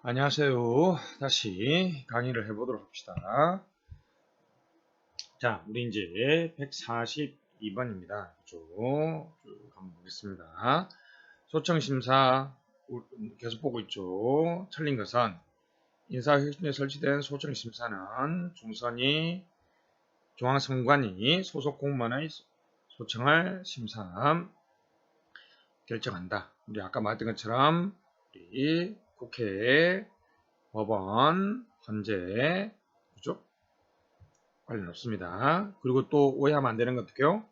안녕하세요. 다시 강의를 해보도록 합시다. 자, 우리 이제 142번입니다. 쭉 한번 보겠습니다. 소청심사 계속 보고 있죠. 틀린 것은 인사혁신에 설치된 소청심사는 중앙선관위 소속 공무원의 소청을 심사 결정한다. 우리 아까 말했던 것처럼 우리 국회, 법원, 헌재, 그죠? 관련 없습니다. 그리고 또 오해하면 안 되는 것 어떻게요?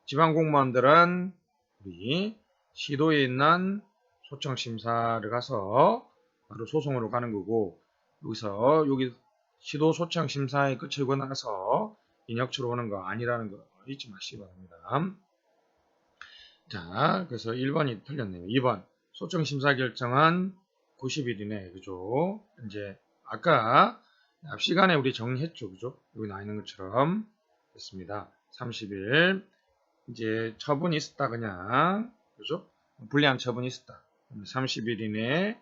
지방공무원들은 우리 시도에 있는 소청심사를 가서 바로 소송으로 가는 거고, 여기 시도 소청심사의 끝을 나서 인역처로 오는 거 아니라는 거 잊지 마시기 바랍니다. 자, 그래서 1번이 틀렸네요. 2번 소청심사 결정은 90일 이내, 그죠? 이제 아까 앞 시간에 우리 정리했죠, 그죠? 여기 나와 있는 것처럼 됐습니다. 30일 이제 처분이 있었다 그냥, 그죠? 불리한 처분이 있었다. 30일 이내에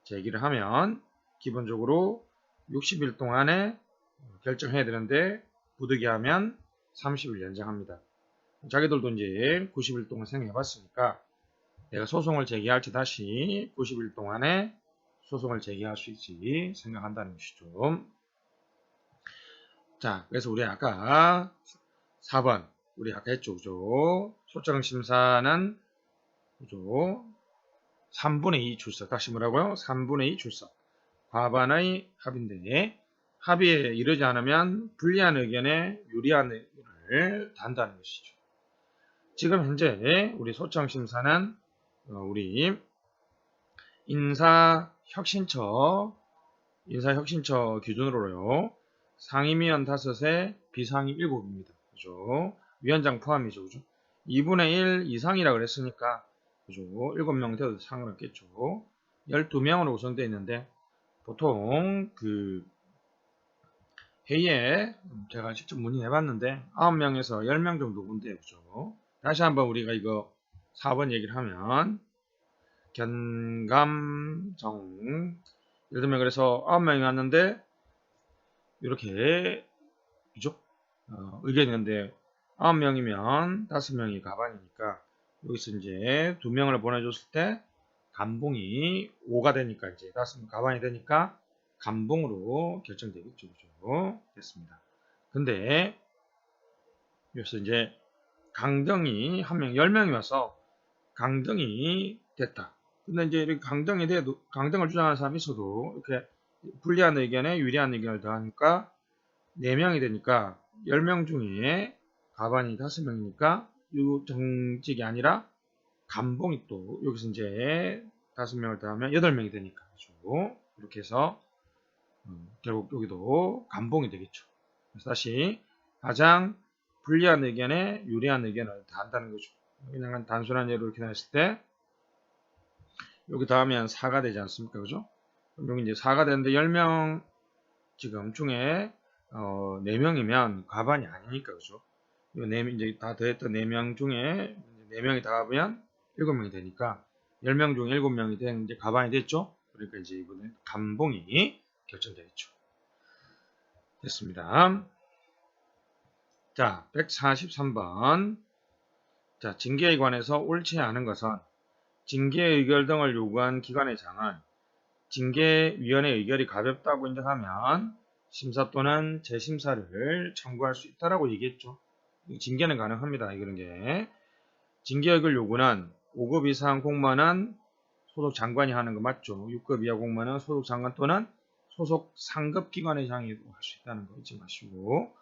제기를 하면 기본적으로 60일 동안에 결정해야 되는데 부득이하면 30일 연장합니다. 자기들도 이제 90일 동안 생각해 봤으니까 내가 소송을 제기할지 다시 90일 동안에 소송을 제기할 수 있지 생각한다는 것이죠. 자, 그래서 우리 아까 4번 우리 아까 했죠, 그죠? 소청심사는 그죠? 3분의 2 출석. 다시 뭐라고요? 3분의 2 출석. 과반의 합인데 합의에 이르지 않으면 불리한 의견에 유리한 의견을 단다는 것이죠. 지금 현재 우리 소청심사는 우리 인사혁신처 기준으로요. 상임위원 5에 비상임 7입니다. 그죠? 위원장 포함이죠. 그죠? 2분의 1 이상이라 그랬으니까 그죠? 7명 돼도 상관없겠죠. 12명으로 구성되어 있는데 보통 그 회의에 제가 직접 문의해 봤는데 9명에서 10명 정도 군대요. 그죠? 다시 한번 우리가 이거 4번 얘기를 하면 견감정 예를 들면 그래서 9명이 왔는데 이렇게 그죠? 의견이 있는데 9명이면 5명이 가반이니까 여기서 이제 2명을 보내줬을 때 감봉이 5가 되니까 이제 5명 가반이 되니까 감봉으로 결정되겠죠. 그죠? 됐습니다. 근데 여기서 이제 강등이 한 명, 10명이 와서 강등이 됐다. 근데 이제 이렇게 강등이 돼도, 강등을 주장하는 사람이 있어도 이렇게 불리한 의견에 유리한 의견을 더하니까 4명이 되니까 10명 중에 가반이 5명이니까 이 정직이 아니라 감봉이 또 여기서 이제 5명을 더하면 8명이 되니까 그렇죠? 이렇게 해서 결국 여기도 감봉이 되겠죠. 그래서 다시 가장 불리한 의견에 유리한 의견을 다한다는 거죠. 그냥 단순한 예로 이렇게 나왔을 때 여기 더하면 4가 되지 않습니까? 그죠? 그럼 여기 이제 4가 되는데 10명 지금 중에 4명이면 과반이 아니니까 그죠? 이제 다 더했던 4명 중에 4명이 다 하면 7명이 되니까 10명 중에 7명이 된 이제 과반이 됐죠? 그러니까 이제 이번에 감봉이 결정되겠죠. 됐습니다. 자, 143번. 자, 징계에 관해서 옳지 않은 것은 징계 의결 등을 요구한 기관의 장은 징계위원회 의결이 가볍다고 인정하면 심사 또는 재심사를 청구할 수 있다라고 얘기했죠. 징계는 가능합니다. 이런 게. 징계 의결 요구는 5급 이상 공무원은 소속 장관이 하는 거 맞죠? 6급 이하 공무원은 소속 장관 또는 소속 상급 기관의 장이 할 수 있다는 거 잊지 마시고,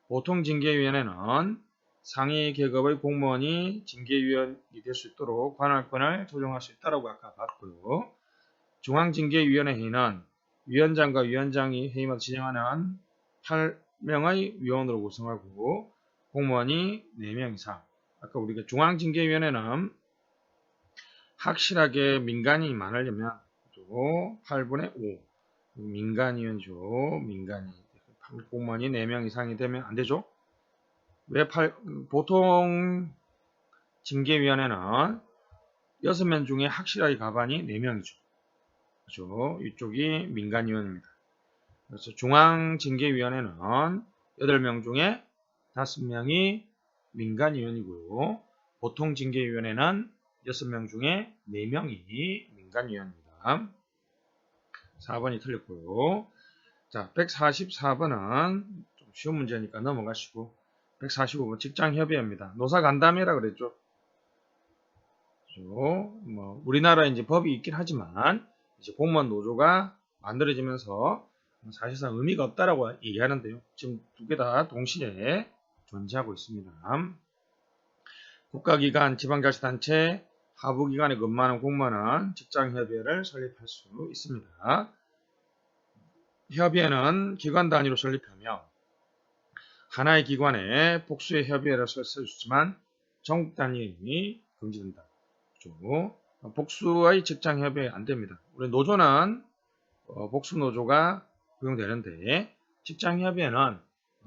보통 징계위원회는 상위 계급의 공무원이 징계위원이 될 수 있도록 관할권을 조정할 수 있다고 아까 봤고요. 중앙징계위원회 회의는 위원장과 위원장이 회의마다 진행하는 8명의 위원으로 구성하고 공무원이 4명 이상. 아까 우리가 중앙징계위원회는 확실하게 민간이 많으려면 8분의 5 민간위원이죠. 민간이 공무원이 4명 이상이 되면 안 되죠. 보통 징계위원회는 6명 중에 확실하게 가반이 4명이죠. 그죠? 이쪽이 민간위원입니다. 그래서 중앙징계위원회는 8명 중에 5명이 민간위원이고요. 보통징계위원회는 6명 중에 4명이 민간위원입니다. 4번이 틀렸고요. 자, 144번은 좀 쉬운 문제니까 넘어가시고 145번 직장협의회입니다. 노사간담회라 그랬죠. 그죠? 뭐 우리나라에 이제 법이 있긴 하지만 이제 공무원 노조가 만들어지면서 사실상 의미가 없다라고 얘기하는데요. 지금 두 개 다 동시에 존재하고 있습니다. 국가기관, 지방자치단체, 하부기관에 근무하는 공무원은 직장협의회를 설립할 수 있습니다. 협의회는 기관 단위로 설립하며 하나의 기관에 복수의 협의회를 쓸 수 있지만 전국 단위의 금지된다. 그렇죠? 복수의 직장협의회 안 됩니다. 우리 노조는 복수 노조가 허용되는데 직장협의회는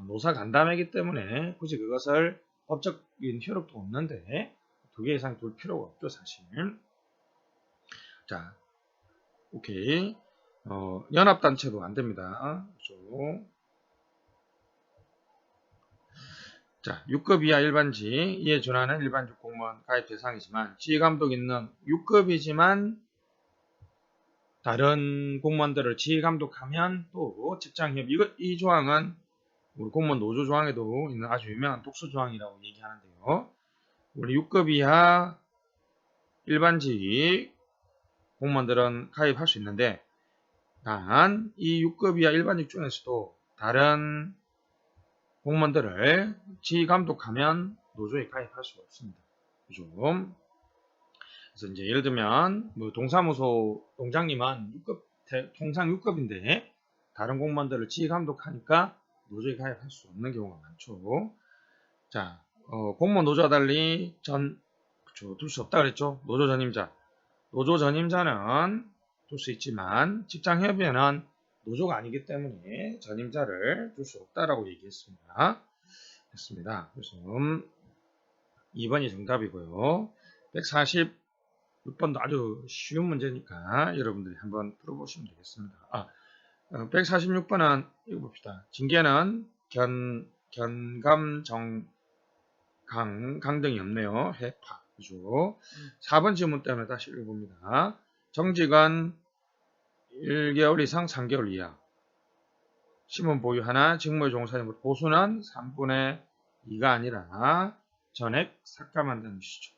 노사 간담회이기 때문에 굳이 그것을 법적인 효력도 없는데 2개 이상 둘 필요가 없죠, 사실. 자, 오케이. 연합단체도 안 됩니다. 그렇죠? 자, 6급 이하 일반직, 이에 준하는 일반직 공무원 가입 대상이지만 지휘감독 있는 6급이지만 다른 공무원들을 지휘감독하면 또 직장협의, 이 조항은 우리 공무원 노조 조항에도 있는 아주 유명한 독수 조항이라고 얘기하는데요. 우리 6급 이하 일반직 공무원들은 가입할 수 있는데 단 이 6급 이하 일반직 중에서도 다른 공무원들을 지휘감독하면 노조에 가입할 수가 없습니다. 그죠? 그래서 이제 예를 들면 뭐 동사무소 동장님은 6급, 통상 6급인데 다른 공무원들을 지휘감독하니까 노조에 가입할 수 없는 경우가 많죠. 자, 공무원 노조와 달리 그쵸, 둘 수 없다 그랬죠. 노조 전임자. 노조 전임자는 둘 수 있지만 직장협의회는 노조가 아니기 때문에 전임자를 둘 수 없다라고 얘기했습니다. 됐습니다. 그래서 2번이 정답이고요. 146번도 아주 쉬운 문제니까 여러분들이 한번 풀어보시면 되겠습니다. 146번은 이거 봅시다. 징계는 견감, 강등이 없네요. 해파. 그죠? 4번 질문 때문에 다시 읽어봅니다. 정직은 1개월 이상 3개월 이하. 신문 보유 하나, 직무에 종사하는 보수는 3분의 2가 아니라 전액 삭감한다는 것이죠.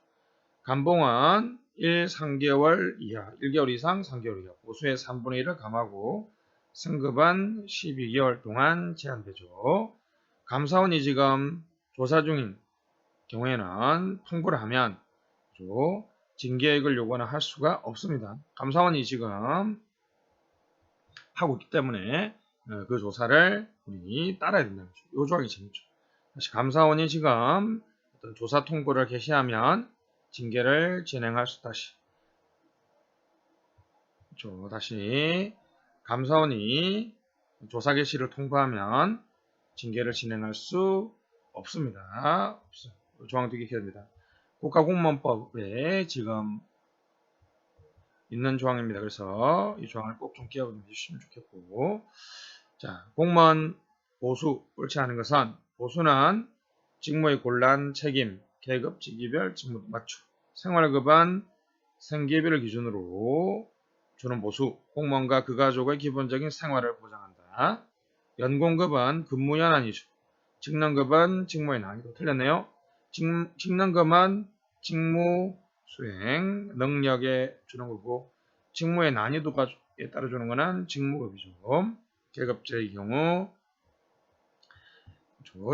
감봉은 3개월 이하, 1개월 이상 3개월 이하, 보수의 3분의 1을 감하고 승급은 12개월 동안 제한되죠. 감사원이 지금 조사 중인 경우에는 통보를 하면 징계액을 요구는 할 수가 없습니다. 감사원이 지금 하고 있기 때문에 그 조사를 우리 따라야 된다는 거죠. 요 조항이 재밌죠. 다시 감사원이 지금 어떤 조사 통보를 개시하면 징계를 진행할 수 다시 감사원이 조사 개시를 통보하면 징계를 진행할 수 없습니다. 조항 두 개 기억합니다. 국가공무원법에 지금 있는 조항입니다. 그래서 이 조항을 꼭 좀 기억해 주시면 좋겠고, 자, 공무원 보수 옳지 않은 것은 보수는 직무의 곤란, 책임, 계급, 직위별, 직무 맞춤, 생활급은 생계비를 기준으로 주는 보수, 공무원과 그 가족의 기본적인 생활을 보장한다. 연공급은 근무 연한이죠. 직능급은 직무의 난이도 틀렸네요. 직능급은 직무 수행 능력에 주는 거고 직무의 난이도에 따라 주는 거는 직무급이죠. 계급제의 경우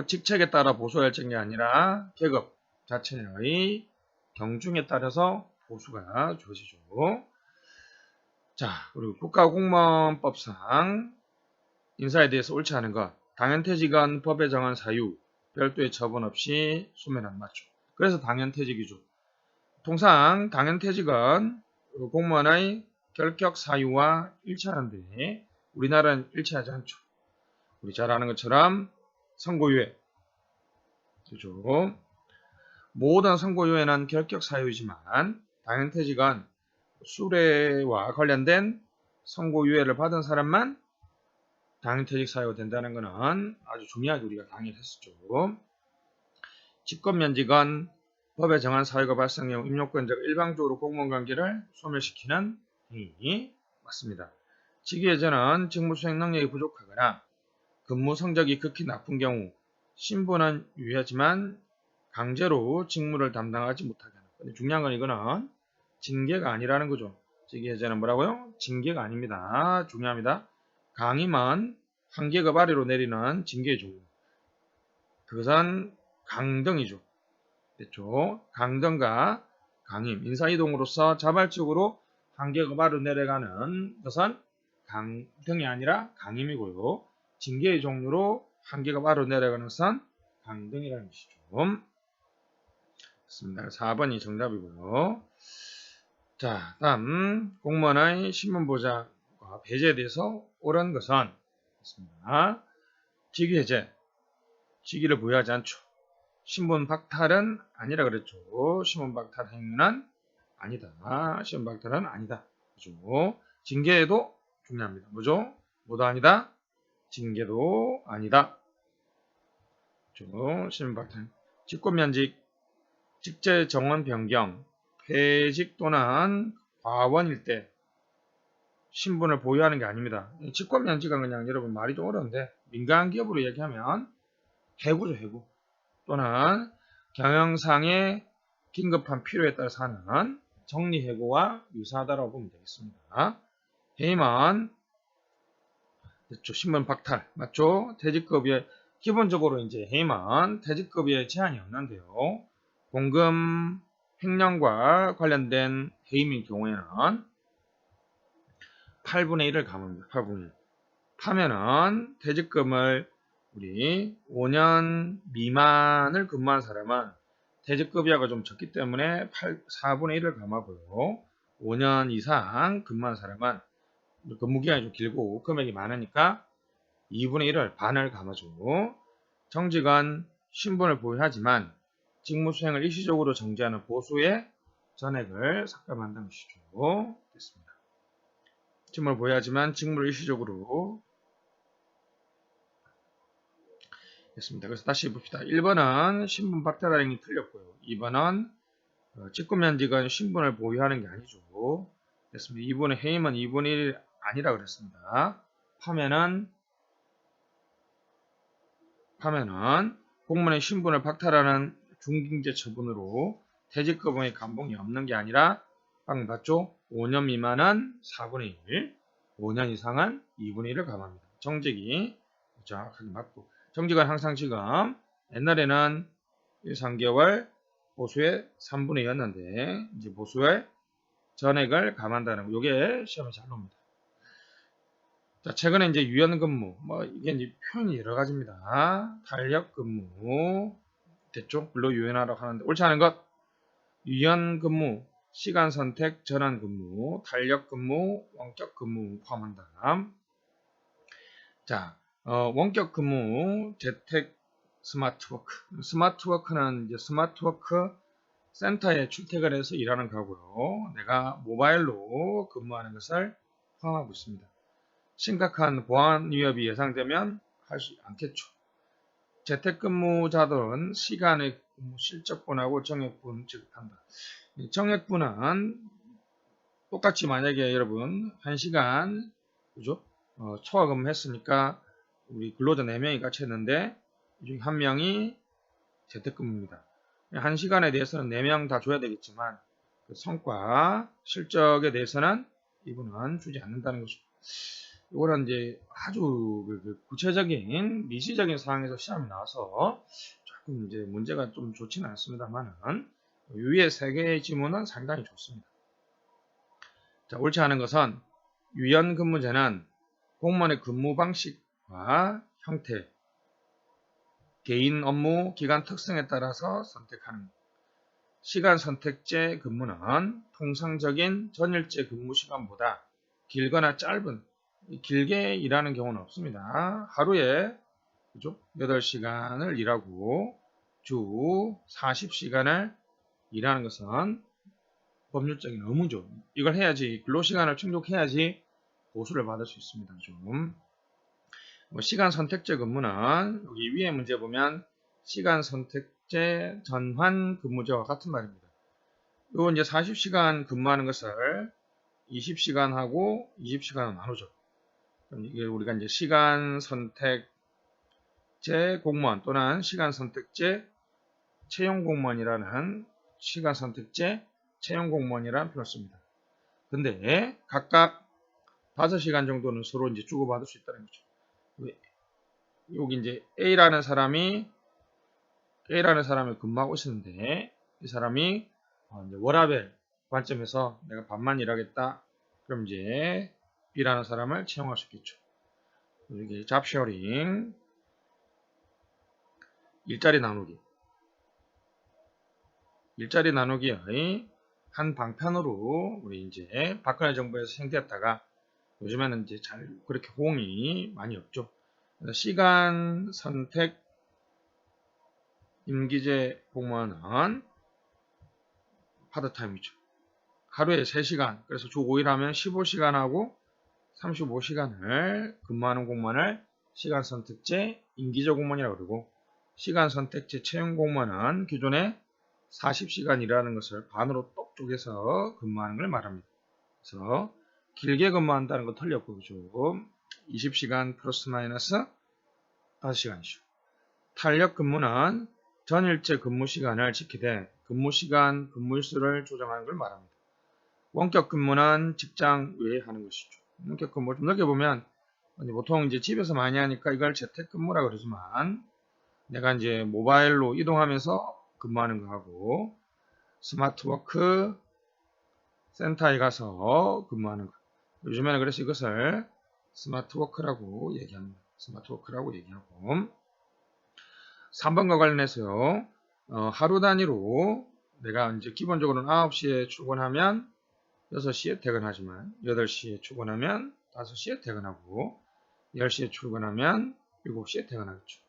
직책에 따라 보수가 결정이 아니라 계급 자체의 경중에 따라서 보수가 주어지죠. 자, 그리고 국가공무원법상 인사에 대해서 옳지 않은 것, 당연퇴직은 법에 정한 사유, 별도의 처분 없이 수면한 맞죠. 그래서 당연퇴직이죠. 통상 당연퇴직은 공무원의 결격 사유와 일치하는데 우리나라는 일치하지 않죠. 우리 잘 아는 것처럼 선고유예, 그죠? 모든 선고유예는 결격 사유이지만 당연퇴직은 수뢰와 관련된 선고유예를 받은 사람만 당일퇴직 사유가 된다는 것은 아주 중요하게 우리가 강의를 했었죠. 직권면직은 법에 정한 사유가 발생해 임용권자가 일방적으로 공무원 관계를 소멸시키는 행위 맞습니다. 직위해제는 직무 수행 능력이 부족하거나 근무 성적이 극히 나쁜 경우 신분은 유효하지만 강제로 직무를 담당하지 못하게 하는. 근데 중요한 건 이거는 징계가 아니라는 거죠. 직위해제는 뭐라고요? 징계가 아닙니다. 중요합니다. 강임은 한계급 아래로 내리는 징계의 종류. 그것은 강등이죠. 됐죠? 강등과 강임, 인사이동으로서 자발적으로 한계급 아래로 내려가는 것은 강등이 아니라 강임이고요. 징계의 종류로 한계급 아래로 내려가는 것은 강등이라는 것이죠. 좋습니다. 4번이 정답이고요. 자, 다음 공무원의 신분보장과 배제에 대해서 옳은 것은 있습니다. 직위해제, 직위를 부여하지 않죠. 신분 박탈은 아니라 그랬죠. 신분 박탈 행위는 아니다. 신분 박탈은 아니다. 그죠? 징계도 중요합니다. 뭐죠? 뭐도 아니다. 징계도 아니다. 그죠? 신분 박탈. 직권면직, 직제 정원 변경, 폐직 또는 과원일 때 신분을 보유하는 게 아닙니다. 직권면직은 그냥 여러분 말이 좀 어려운데 민간 기업으로 얘기하면 해고죠, 해고. 또는 경영상의 긴급한 필요에 따라서 하는 정리해고와 유사하다고 보면 되겠습니다. 해임은 됐죠. 신분 박탈 맞죠? 퇴직급여에 기본적으로 이제 해임은 퇴직급여에 제한이 없는데요. 공금 횡령과 관련된 해임인 경우에는 8분의 1을 감합니다. 8분의 1. 파면은 퇴직금을 우리 5년 미만을 근무한 사람은 퇴직급여가 좀 적기 때문에 4분의 1을 감하고요. 5년 이상 근무한 사람은 근무기간이 좀 길고 금액이 많으니까 2분의 1을 반을 감아주고 정직은 신분을 보유하지만 직무 수행을 일시적으로 정지하는 보수의 전액을 삭감한다는 것이죠. 됐습니다. 직무를 보유하지만 직무를 일시적으로 됐습니다. 그래서 다시 봅시다. 1번은 신분 박탈 행위 틀렸고요. 2번은 직권면직은 신분을 보유하는 게 아니죠. 됐습니다. 2번의 해임은 2분의 1 아니라 그랬습니다. 파면은 공무원의 신분을 박탈하는 중징계 처분으로 퇴직급여의 감봉이 없는 게 아니라 방금 봤죠? 5년 미만은 4분의 1, 5년 이상은 2분의 1을 감합니다. 정직이 정확하게 맞고 정직은 항상 지금 옛날에는 1, 3개월 보수의 3분의 2였는데 이제 보수의 전액을 감한다는 거. 이게 시험에 잘 나옵니다. 자, 최근에 이제 유연근무, 이게 이제 표현이 여러 가지입니다. 탄력근무, 됐죠? 물론 유연하라고 하는데, 옳지 않은 것, 유연근무, 시간 선택, 전환근무, 탄력근무, 원격근무 포함한다. 자, 원격근무, 재택 스마트워크. 스마트워크는 이제 스마트워크 센터에 출퇴근을 해서 일하는 거고요. 내가 모바일로 근무하는 것을 포함하고 있습니다. 심각한 보안 위협이 예상되면 할 수 않겠죠. 재택근무자들은 시간의 실적분하고 정액분 지급한다. 정액분은 똑같이 만약에 여러분 1시간 그죠? 초과 근무했으니까 우리 근로자 4명이 같이 했는데 이 중에 1명이 재택근무입니다. 1시간에 대해서는 4명 다 줘야 되겠지만 그 성과 실적에 대해서는 이분은 주지 않는다는 것이죠. 이거는 이제 아주 구체적인 미시적인 상황에서 시험이 나와서 조금 이제 문제가 좀 좋지는 않습니다만은 위의 3개의 지문은 상당히 좋습니다. 자, 옳지 않은 것은 유연근무제는 공무원의 근무 방식과 형태, 개인 업무 기간 특성에 따라서 선택하는 시간 선택제 근무는 통상적인 전일제 근무 시간보다 길거나 짧은 길게 일하는 경우는 없습니다. 하루에 그죠? 8시간을 일하고 주 40시간을 일하는 것은 법률적인 의무죠. 이걸 해야지 근로시간을 충족해야지 보수를 받을 수 있습니다. 좀. 시간 선택제 근무는 여기 위에 문제 보면 시간 선택제 전환 근무제와 같은 말입니다. 요 이제 40시간 근무하는 것을 20시간하고 20시간으로 나누죠. 그럼 이게 우리가 이제 시간 선택제 공무원 또는 시간 선택제 채용 공무원이라는 시간 선택제 채용 공무원이라는 표현을 씁니다. 근데 각각 5시간 정도는 서로 이제 주고받을 수 있다는 거죠. 여기 이제 A라는 사람이 근무하고 있었는데 이 사람이 이제 워라밸 관점에서 내가 반만 일하겠다. 그럼 이제 B라는 사람을 채용할 수 있겠죠. 여기 잡 쉐어링, 일자리 나누기의 한 방편으로 우리 이제 박근혜 정부에서 시행되었다가 요즘에는 이제 잘 그렇게 호응이 많이 없죠. 그래서 시간 선택 임기제 공무원은 파트타임이죠. 하루에 3시간, 그래서 주 5일 하면 15시간하고 35시간을 근무하는 공무원을 시간 선택제 임기제 공무원이라고 그러고, 시간 선택제 채용 공무원은 기존에 40시간 일하는 것을 반으로 똑 쪼개서 근무하는 걸 말합니다. 그래서 길게 근무한다는 거 틀렸고, 그죠? 20시간 플러스 마이너스 5시간이죠. 탄력 근무는 전일제 근무 시간을 지키되 근무시간, 근무일수를 조정하는 걸 말합니다. 원격 근무는 직장 외에 하는 것이죠. 원격 근무 좀 넓게 보면 보통 이제 집에서 많이 하니까 이걸 재택근무라 그러지만 내가 이제 모바일로 이동하면서 근무하는 거하고 스마트워크 센터에 가서 근무하는 거. 요즘에는 그래서 이것을 스마트워크라고 얘기합니다. 스마트워크라고 얘기하고 3번과 관련해서요. 하루 단위로 내가 이제 기본적으로는 9시에 출근하면 6시에 퇴근하지만 8시에 출근하면 5시에 퇴근하고 10시에 출근하면 7시에 퇴근하겠죠.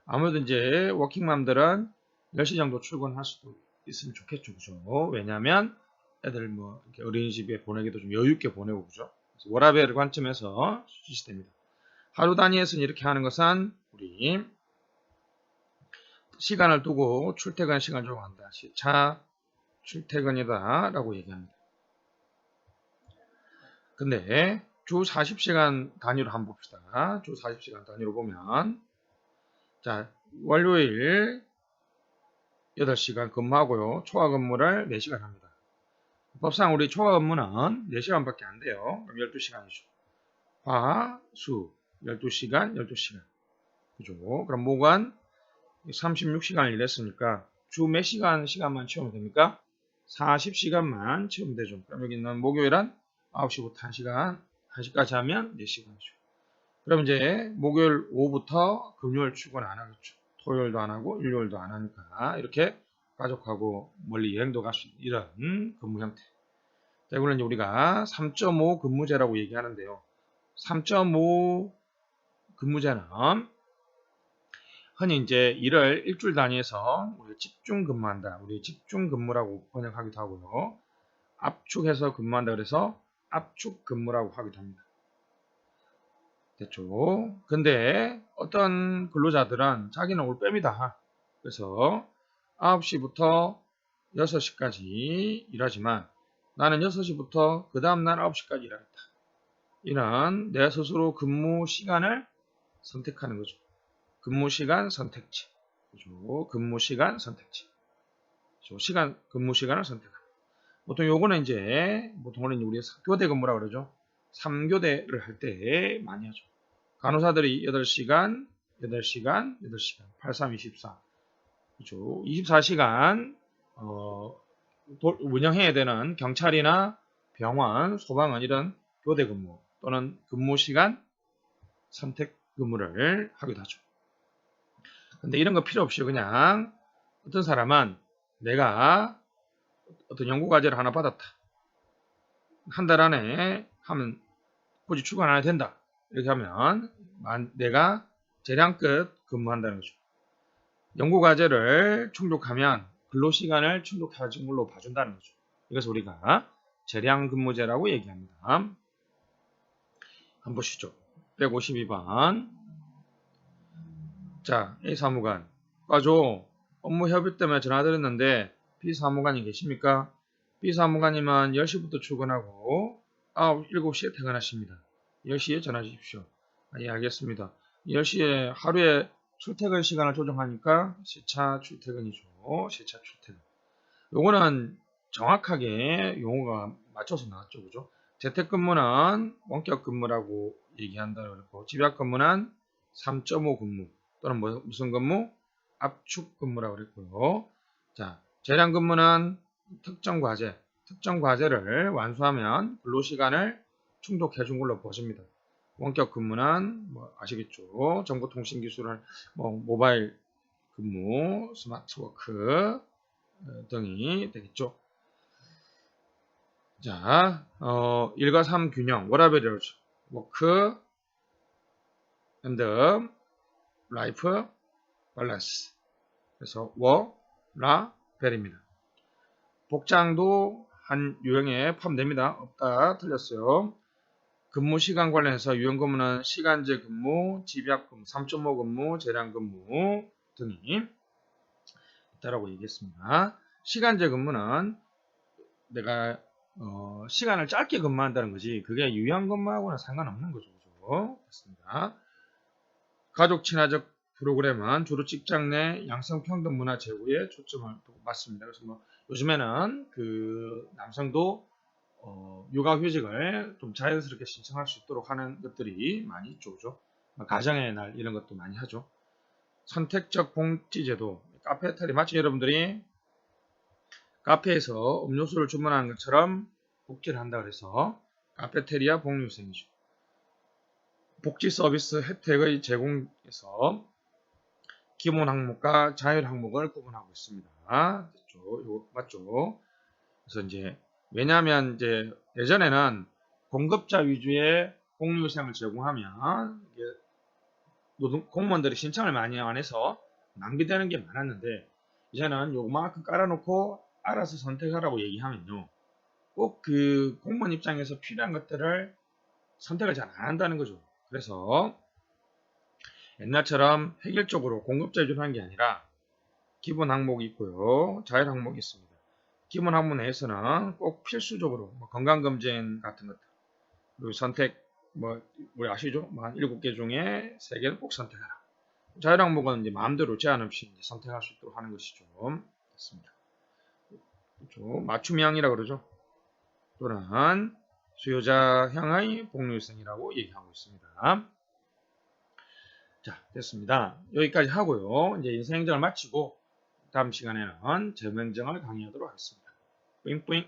아무래도 이제 워킹맘들은 10시 정도 출근할 수도 있으면 좋겠죠. 그죠? 왜냐하면 애들 뭐 이렇게 어린이집에 보내기도 좀 여유있게 보내고 그죠? 그래서 워라밸 관점에서 실시됩니다. 하루 단위에서는 이렇게 하는 것은 우리 시간을 두고 출퇴근 시간을 적용한다. 시차 출퇴근이다 라고 얘기합니다. 근데 주 40시간 단위로 한번 봅시다. 주 40시간 단위로 보면 자 월요일 8시간 근무하고요. 초과 근무를 4시간 합니다. 법상 우리 초과 근무는 4시간밖에 안 돼요. 그럼 12시간이죠. 화, 수 12시간, 12시간. 그죠? 그럼 목은 36시간을 일했으니까 주 몇 시간만 채우면 됩니까? 40시간만 채우면 되죠. 그럼 여기 있는 목요일은 9시부터 1시까지 하면 4시간이죠. 그럼 이제 목요일 오후부터 금요일 출근 안 하겠죠. 토요일도 안 하고 일요일도 안 하니까 이렇게 가족하고 멀리 여행도 갈 수 있는 이런 근무 형태. 자, 이거는 이제 우리가 3.5 근무제라고 얘기하는데요. 3.5 근무제는 흔히 이제 일을 일주일 단위에서 우리 집중 근무한다. 우리 집중 근무라고 번역하기도 하고요. 압축해서 근무한다. 그래서 압축 근무라고 하기도 합니다. 됐죠? 근데 어떤 근로자들은 자기는 올빼미다. 그래서 9시부터 6시까지 일하지만 나는 6시부터 그 다음날 9시까지 일하겠다. 이는 내 스스로 근무 시간을 선택하는 거죠. 근무시간 선택지. 그죠? 근무시간 선택지. 그죠? 근무 시간을 선택하는. 보통 요거는 이제, 보통은 우리 교대 근무라 그러죠. 3교대를 할 때 많이 하죠. 간호사들이 8시간, 8시간, 8시간, 83, 24. 그죠? 24시간, 운영해야 되는 경찰이나 병원, 소방원 이런 교대 근무 또는 근무시간 선택 근무를 하기도 하죠. 근데 이런 거 필요 없이 그냥 어떤 사람은 내가 어떤 연구과제를 하나 받았다. 한 달 안에 하면 굳이 출근 안 해도 된다. 이렇게 하면 내가 재량끝 근무한다는 거죠. 연구과제를 충족하면 근로시간을 충족해준 걸로 봐준다는 거죠. 이것을 우리가 재량근무제라고 얘기합니다. 한번 보시죠. 152번. 자, A 사무관. 과조, 업무 협의 때문에 전화드렸는데 B 사무관이 계십니까? B 사무관님은 10시부터 출근하고 7시에 퇴근하십니다. 10시에 전화 주십시오. 예, 알겠습니다. 10시에 하루에 출퇴근 시간을 조정하니까 시차 출퇴근이죠. 시차 출퇴근. 요거는 정확하게 용어가 맞춰서 나왔죠. 그죠? 재택근무는 원격 근무라고 얘기한다고 그랬고, 집약근무는 3.5 근무 또는 무슨 근무? 압축 근무라고 그랬고요. 자, 재량 근무는 특정 과제를 완수하면 근로시간을 충족해 준 걸로 보십니다. 원격 근무는 뭐 아시겠죠? 정보통신기술은 모바일 근무, 스마트워크 등이 되겠죠. 자, 1과 3 균형, 워라밸이죠. 워크 앤드 라이프 밸런스. 그래서 워라밸입니다. 복장도 한 유형에 포함됩니다. 없다, 틀렸어요. 근무 시간 관련해서 유형 근무는 시간제 근무, 집약 근무, 3.5 근무, 재량 근무 등이 있다라고 얘기했습니다. 시간제 근무는 내가 시간을 짧게 근무한다는 거지 그게 유형 근무하고는 상관없는 거죠. 그죠? 됐습니다. 가족 친화적 프로그램은 주로 직장 내 양성평등 문화 제고에 초점을 두고 맞습니다. 그래서 요즘에는 그 남성도 육아휴직을 좀 자연스럽게 신청할 수 있도록 하는 것들이 많이 있죠. 그죠? 가정의 날 이런 것도 많이 하죠. 선택적 복지제도, 카페테리 마치 여러분들이 카페에서 음료수를 주문하는 것처럼 복지를 한다 그래서 카페테리아 복리후생이죠. 복지 서비스 혜택의 제공에서 기본 항목과 자율 항목을 구분하고 있습니다. 됐죠? 이거 맞죠? 그래서 이제 왜냐하면 이제 예전에는 공급자 위주의 복리후생을 제공하면 공무원들이 신청을 많이 안 해서 낭비되는 게 많았는데 이제는 요만큼 깔아놓고 알아서 선택하라고 얘기하면요. 꼭 그 공무원 입장에서 필요한 것들을 선택을 잘 안 한다는 거죠. 그래서 옛날처럼 획일적으로 공급자 위주로 하는 게 아니라 기본 항목이 있고요. 자율 항목이 있습니다. 기본 항목 내에서는 꼭 필수적으로 건강검진 같은 것들 그리고 선택 우리 아시죠? 한 7개 중에 3개는 꼭 선택하라. 자율 항목은 이제 마음대로 제한 없이 이제 선택할 수 있도록 하는 것이죠. 됐습니다. 그렇죠? 맞춤형이라고 그러죠. 또는 수요자향의 복리후생이라고 얘기하고 있습니다. 자, 됐습니다. 여기까지 하고요. 이제 인사행정을 마치고 다음 시간에는 재무행정을 강의하도록 하겠습니다. 뿌잉뿌잉.